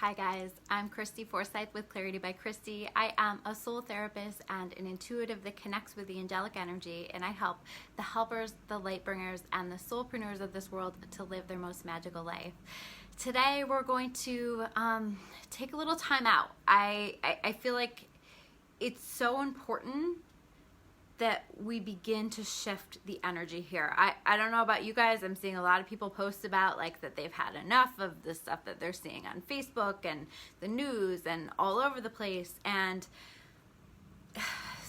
Hi guys, I'm Christy Forsyth with Clarity by Christy. I am a soul therapist and an intuitive that connects with the angelic energy, and I help the helpers, the light bringers, and the soulpreneurs of this world to live their most magical life. Today we're going to take a little time out. I feel like it's so important that we begin to shift the energy here. I don't know about you guys, I'm seeing a lot of people post about like that they've had enough of the stuff that they're seeing on Facebook and the news and all over the place, and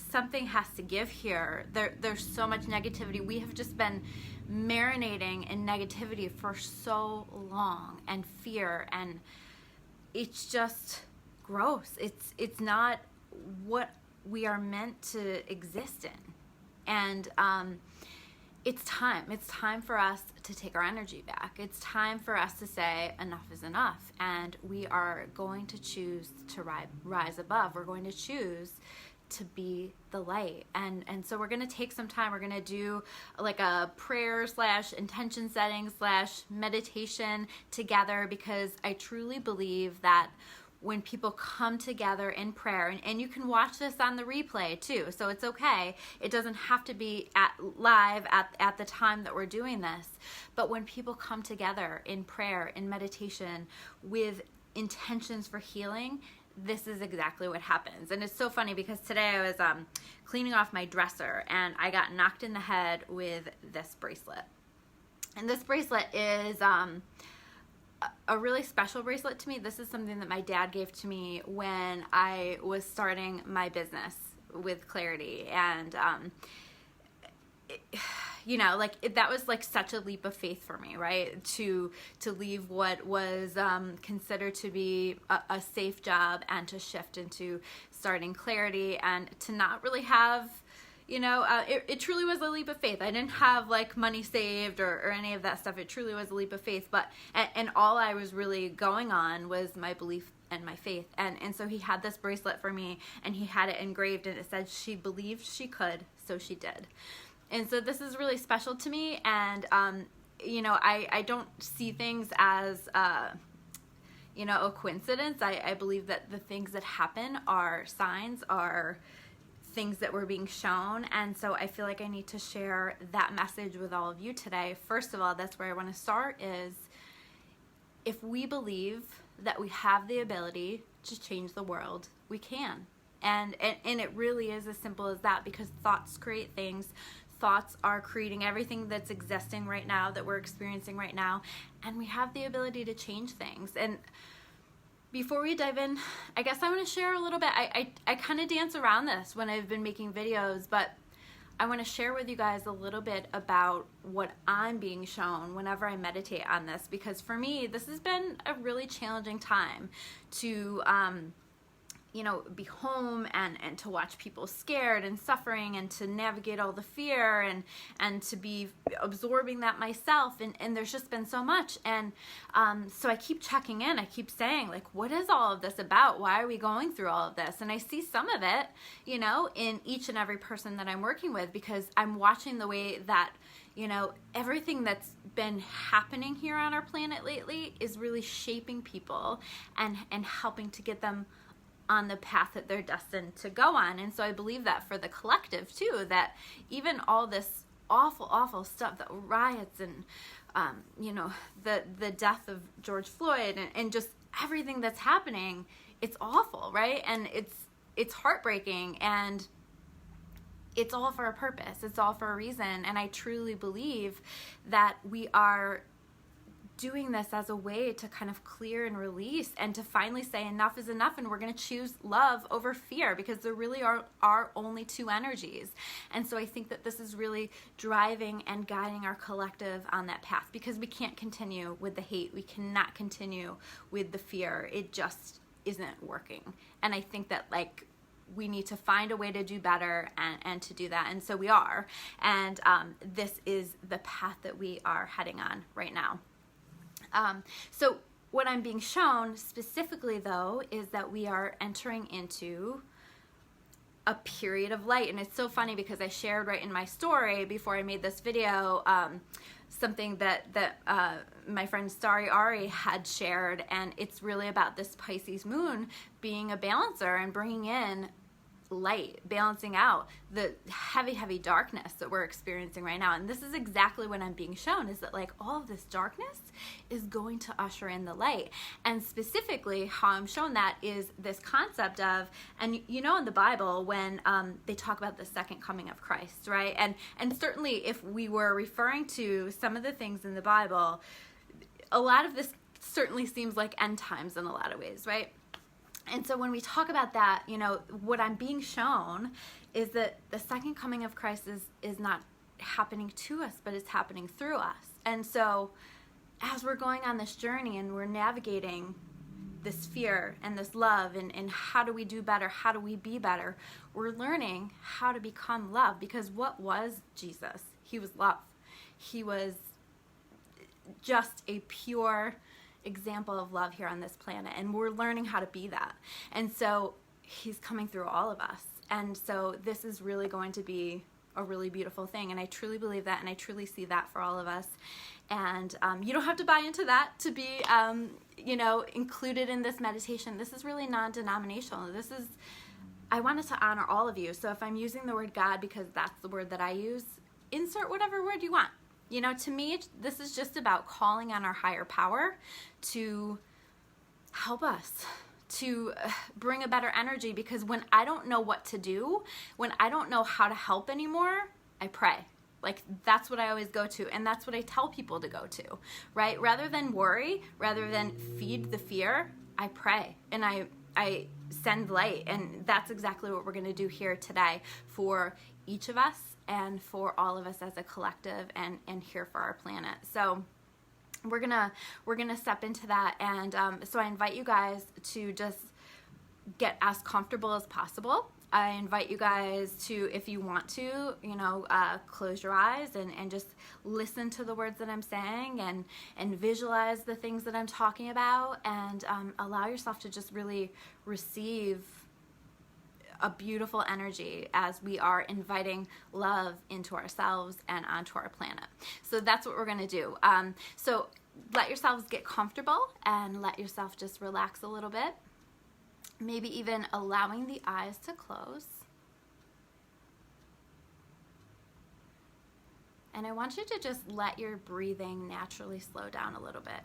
something has to give here. There's so much negativity. We have just been marinating in negativity for so long, and fear, and it's just gross. It's not what we are meant to exist in. And it's time for us to take our energy back. It's time for us to say enough is enough, and we are going to choose to rise above. We're going to choose to be the light. And so we're going to take some time. We're going to do like a prayer / intention setting / meditation together, because I truly believe that when people come together in prayer, and you can watch this on the replay too, so it's okay. It doesn't have to be live at the time that we're doing this. But when people come together in prayer, in meditation, with intentions for healing, this is exactly what happens. And it's so funny because today I was cleaning off my dresser and I got knocked in the head with this bracelet. And this bracelet is a really special bracelet to me. This is something that my dad gave to me when I was starting my business with Clarity, and that was like such a leap of faith for me, right? To leave what was considered to be a safe job and to shift into starting Clarity, and to not really have, it truly was a leap of faith. I didn't have like money saved or any of that stuff. It truly was a leap of faith. But and all I was really going on was my belief and my faith. And so he had this bracelet for me, and he had it engraved, and it said, "She believed she could, so she did." And so this is really special to me. And I don't see things as a coincidence. I believe that the things that happen are signs, are things that were being shown. And so I feel like I need to share that message with all of you today. First of all, that's where I want to start, is if we believe that we have the ability to change the world, we can. And it really is as simple as that, because thoughts create things. Thoughts are creating everything that's existing right now, that we're experiencing right now, and we have the ability to change things. And before we dive in, I guess I want to share a little bit. I kind of dance around this when I've been making videos, but I want to share with you guys a little bit about what I'm being shown whenever I meditate on this, because for me, this has been a really challenging time to be home and to watch people scared and suffering, and to navigate all the fear, and to be absorbing that myself, and there's just been so much. And so I keep checking in. I keep saying, like, what is all of this about? Why are we going through all of this? And I see some of it in each and every person that I'm working with, because I'm watching the way that everything that's been happening here on our planet lately is really shaping people and helping to get them on the path that they're destined to go on. And so I believe that for the collective too, that even all this awful stuff, the riots and the death of George Floyd, and just everything that's happening, it's awful, right? And it's heartbreaking, and it's all for a purpose. It's all for a reason. And I truly believe that we are doing this as a way to kind of clear and release, and to finally say enough is enough, and we're going to choose love over fear, because there really are only two energies. And so I think that this is really driving and guiding our collective on that path, because we can't continue with the hate. We cannot continue with the fear. It just isn't working. And I think that we need to find a way to do better and to do that. And so we are. And this is the path that we are heading on right now. So what I'm being shown specifically, though, is that we are entering into a period of light. And it's so funny because I shared right in my story before I made this video something that my friend Starry Ari had shared, and it's really about this Pisces moon being a balancer and bringing in light, balancing out the heavy darkness that we're experiencing right now. And this is exactly what I'm being shown, is that like all of this darkness is going to usher in the light. And specifically how I'm shown that is this concept of, and you know, in the Bible when they talk about the second coming of Christ, right? And certainly if we were referring to some of the things in the Bible, a lot of this certainly seems like end times in a lot of ways, right? And so when we talk about that, you know, what I'm being shown is that the second coming of Christ is not happening to us, but it's happening through us. And so as we're going on this journey and we're navigating this fear and this love and how do we do better, how do we be better, we're learning how to become love. Because what was Jesus? He was love. He was just a pure example of love here on this planet, and we're learning how to be that. And so he's coming through all of us, and so this is really going to be a really beautiful thing, and I truly believe that, and I truly see that for all of us. And you don't have to buy into that to be you know, included in this meditation. This is really non-denominational. This is, I wanted to honor all of you. So if I'm using the word God because that's the word that I use, insert whatever word you want. You know, to me, this is just about calling on our higher power to help us, to bring a better energy. Because when I don't know what to do, when I don't know how to help anymore, I pray. Like, that's what I always go to, and that's what I tell people to go to, right? Rather than worry, rather than feed the fear, I pray, and I send light. And that's exactly what we're going to do here today for each of us, and for all of us as a collective, and here for our planet. So we're gonna step into that, and so I invite you guys to just get as comfortable as possible. I invite you guys to, if you want to, you know, close your eyes and just listen to the words that I'm saying, and visualize the things that I'm talking about, and allow yourself to just really receive a beautiful energy as we are inviting love into ourselves and onto our planet. So that's what we're going to do. So let yourselves get comfortable and let yourself just relax a little bit. Maybe even allowing the eyes to close. And I want you to just let your breathing naturally slow down a little bit.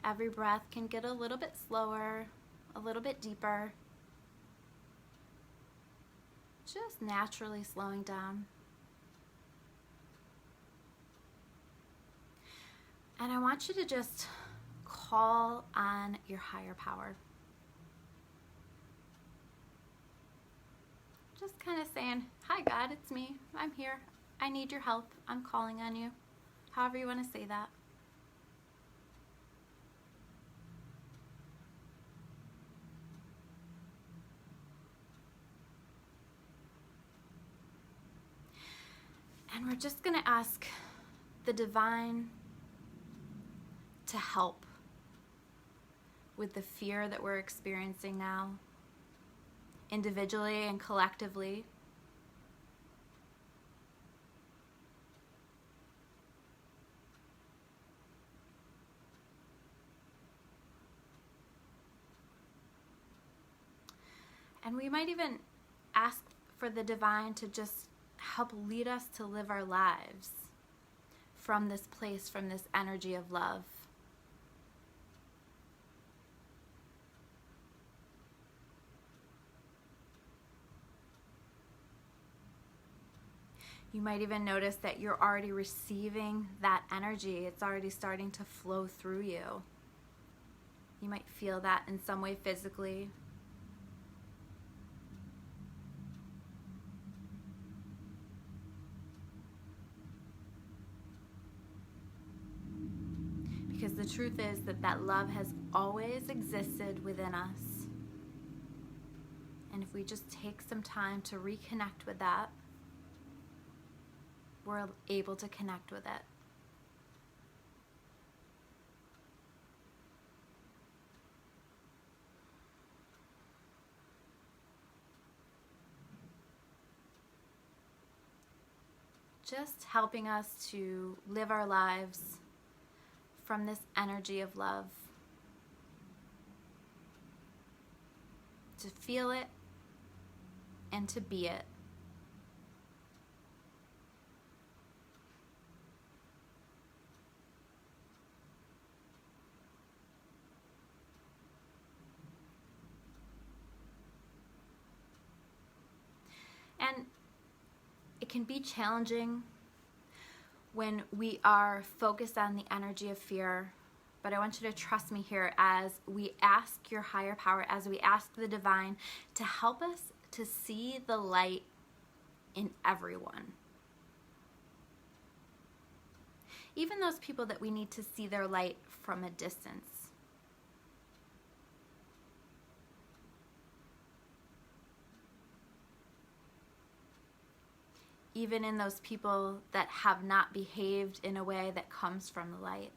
Every breath can get a little bit slower, a little bit deeper. Just naturally slowing down. And I want you to just call on your higher power. Just kind of saying, hi God, it's me. I'm here. I need your help. I'm calling on you. However you want to say that. And we're just going to ask the divine to help with the fear that we're experiencing now, individually and collectively. And we might even ask for the divine to just help lead us to live our lives from this place, from this energy of love. You might even notice that you're already receiving that energy. It's already starting to flow through you. You might feel that in some way physically. Because the truth is that love has always existed within us. And if we just take some time to reconnect with that, we're able to connect with it. just helping us to live our lives from this energy of love, to feel it and to be it. And it can be challenging when we are focused on the energy of fear, but I want you to trust me here as we ask your higher power, as we ask the divine to help us to see the light in everyone. Even those people that we need to see their light from a distance. Even in those people that have not behaved in a way that comes from the light.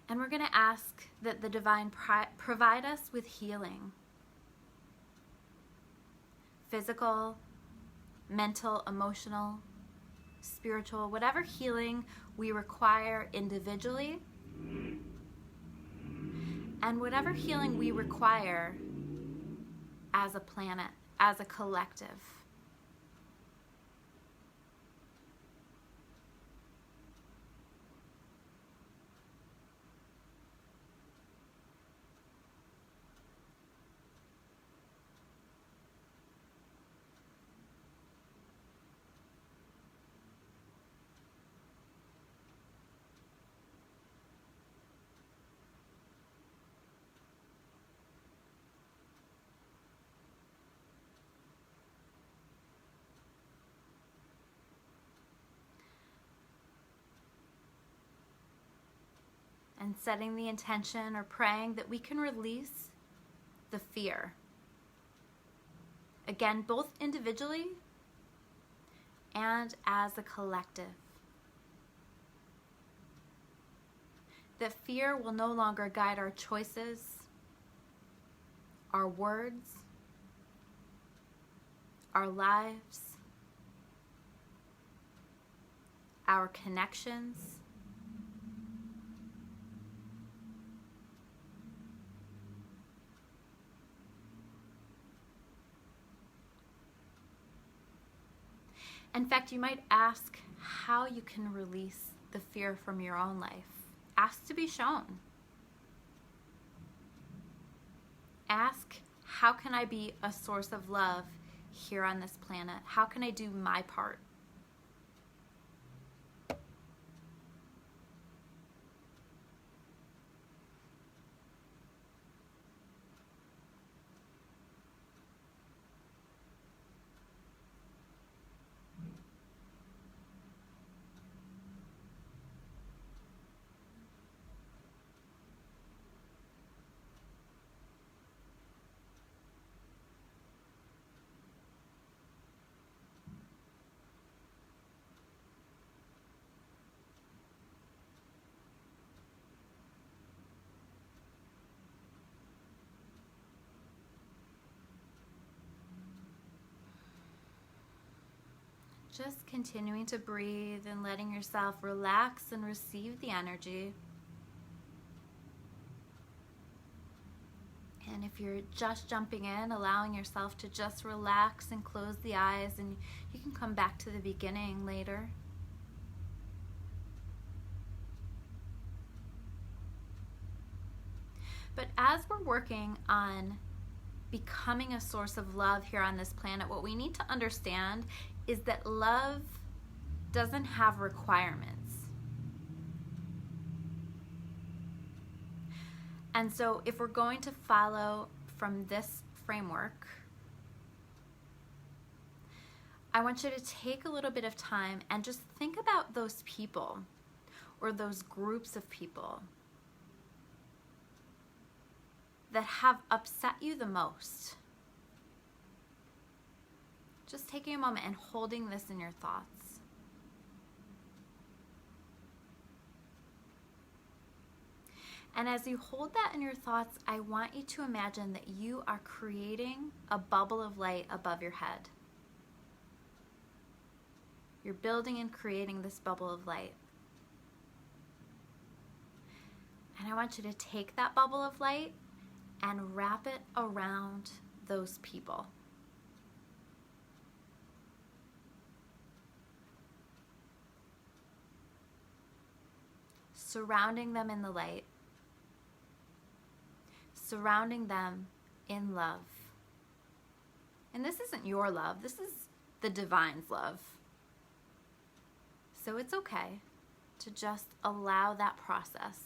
And we're going to ask that the divine provide us with healing. Physical, mental, emotional, spiritual, whatever healing we require individually, and whatever healing we require as a planet, as a collective. And setting the intention or praying that we can release the fear. Again, both individually and as a collective. That fear will no longer guide our choices, our words, our lives, our connections. In fact, you might ask how you can release the fear from your own life. Ask to be shown. Ask, how can I be a source of love here on this planet? How can I do my part? Just continuing to breathe and letting yourself relax and receive the energy. And if you're just jumping in, allowing yourself to just relax and close the eyes, and you can come back to the beginning later. But as we're working on becoming a source of love here on this planet, what we need to understand is that love doesn't have requirements. And so if we're going to follow from this framework, I want you to take a little bit of time and just think about those people or those groups of people that have upset you the most. Just taking a moment and holding this in your thoughts. And as you hold that in your thoughts, I want you to imagine that you are creating a bubble of light above your head. You're building and creating this bubble of light. And I want you to take that bubble of light and wrap it around those people. Surrounding them in the light. Surrounding them in love. And this isn't your love, this is the divine's love. So it's okay to just allow that process.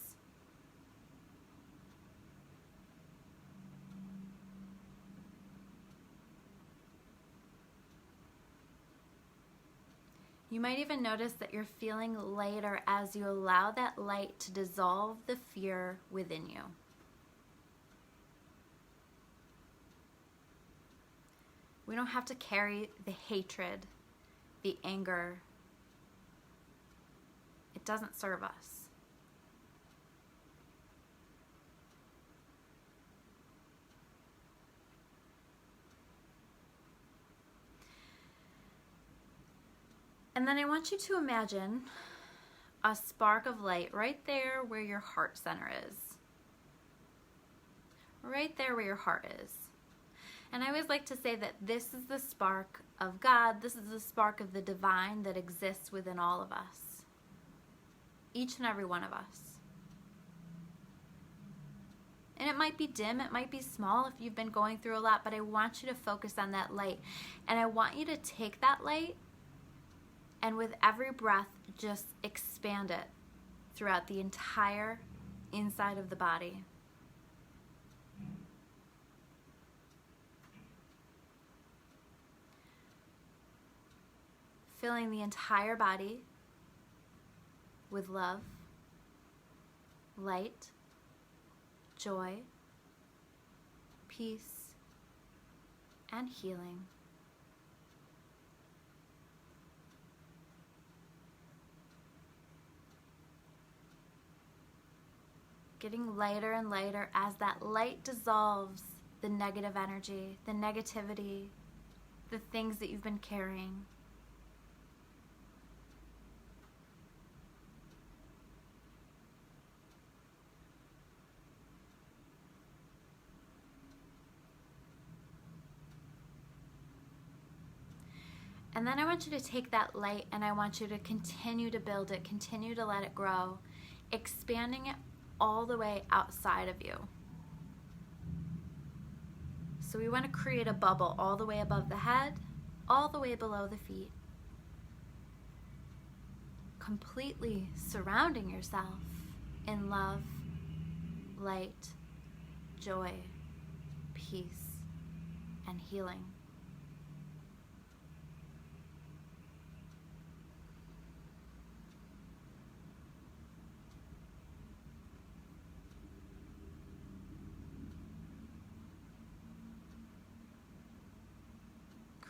You might even notice that you're feeling lighter as you allow that light to dissolve the fear within you. We don't have to carry the hatred, the anger. It doesn't serve us. And then I want you to imagine a spark of light right there where your heart center is. Right there where your heart is. And I always like to say that this is the spark of God. This is the spark of the divine that exists within all of us. Each and every one of us. And it might be dim, it might be small if you've been going through a lot, but I want you to focus on that light. And I want you to take that light and with every breath, just expand it throughout the entire inside of the body. Filling the entire body with love, light, joy, peace, and healing. Getting lighter and lighter as that light dissolves the negative energy, the negativity, the things that you've been carrying. And then I want you to take that light and I want you to continue to build it, continue to let it grow, expanding it all the way outside of you. So we want to create a bubble all the way above the head, all the way below the feet. Completely surrounding yourself in love, light, joy, peace, and healing.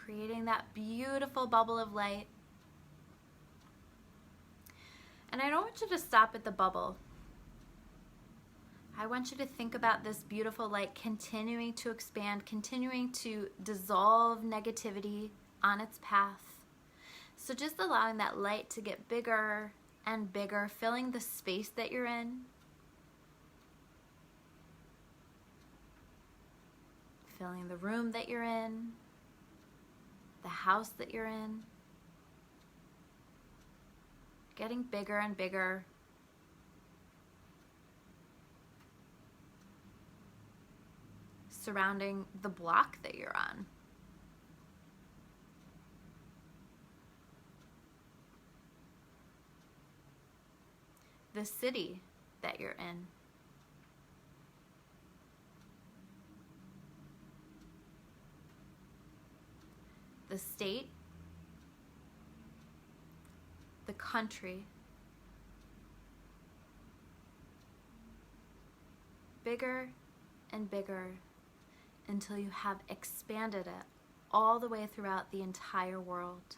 Creating that beautiful bubble of light. And I don't want you to stop at the bubble. I want you to think about this beautiful light continuing to expand, continuing to dissolve negativity on its path. So just allowing that light to get bigger and bigger, filling the space that you're in. Filling the room that you're in. The house that you're in, getting bigger and bigger. Surrounding the block that you're on. The city that you're in. The state, the country, bigger and bigger until you have expanded it all the way throughout the entire world.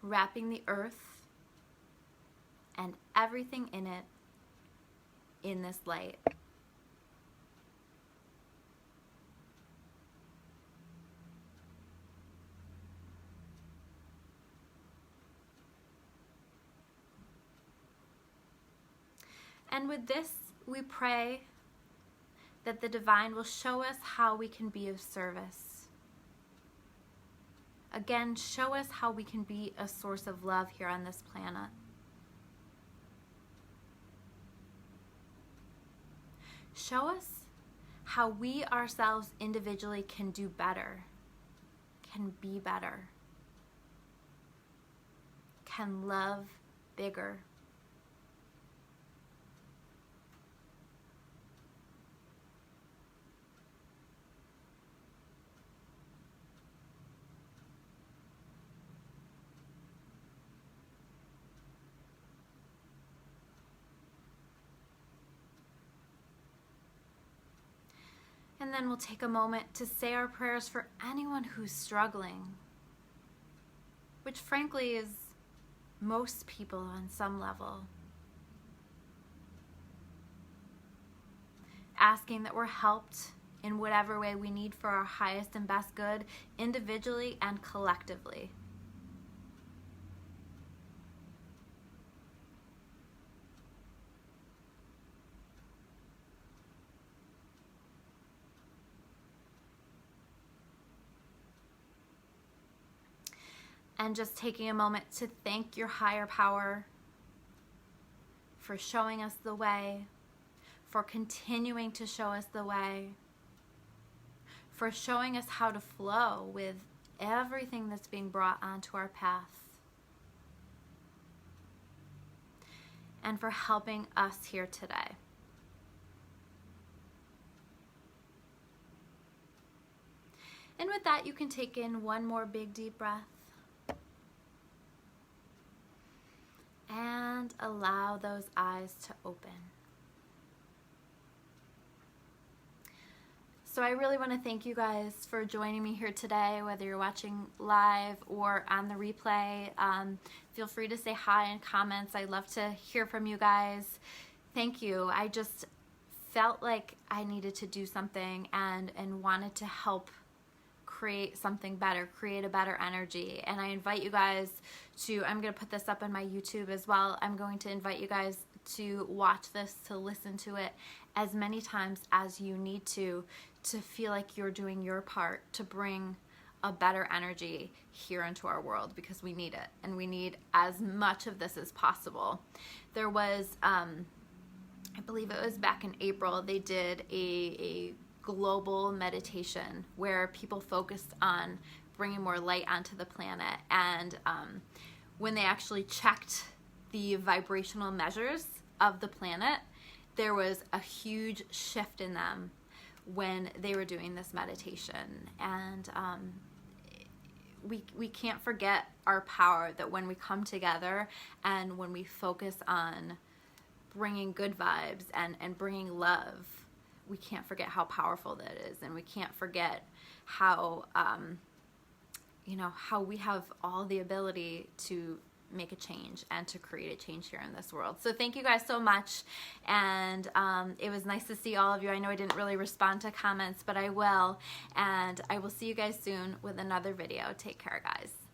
Wrapping the earth and everything in it in this light. And with this, we pray that the divine will show us how we can be of service. Again, show us how we can be a source of love here on this planet. Show us how we ourselves individually can do better, can be better, can love bigger. And then we'll take a moment to say our prayers for anyone who's struggling, which frankly is most people on some level. Asking that we're helped in whatever way we need for our highest and best good, individually and collectively. And just taking a moment to thank your higher power for showing us the way, for continuing to show us the way, for showing us how to flow with everything that's being brought onto our path, and for helping us here today. And with that, you can take in one more big deep breath. And allow those eyes to open. So I really want to thank you guys for joining me here today, whether you're watching live or on the replay. Feel free to say hi in comments. I love to hear from you guys. Thank you. I just felt like I needed to do something and wanted to help create something better, create a better energy. And I invite you guys to, I'm going to put this up on my YouTube as well. I'm going to invite you guys to watch this, to listen to it as many times as you need to feel like you're doing your part to bring a better energy here into our world, because we need it, and we need as much of this as possible. There was, I believe it was back in April, they did a global meditation where people focused on bringing more light onto the planet, and when they actually checked the vibrational measures of the planet, there was a huge shift in them when they were doing this meditation. And we can't forget our power, that when we come together and when we focus on bringing good vibes and bringing love, we can't forget how powerful that is, and we can't forget how how we have all the ability to make a change and to create a change here in this world. So thank you guys so much, and it was nice to see all of you. I know I didn't really respond to comments, but I will, and I will see you guys soon with another video. Take care, guys.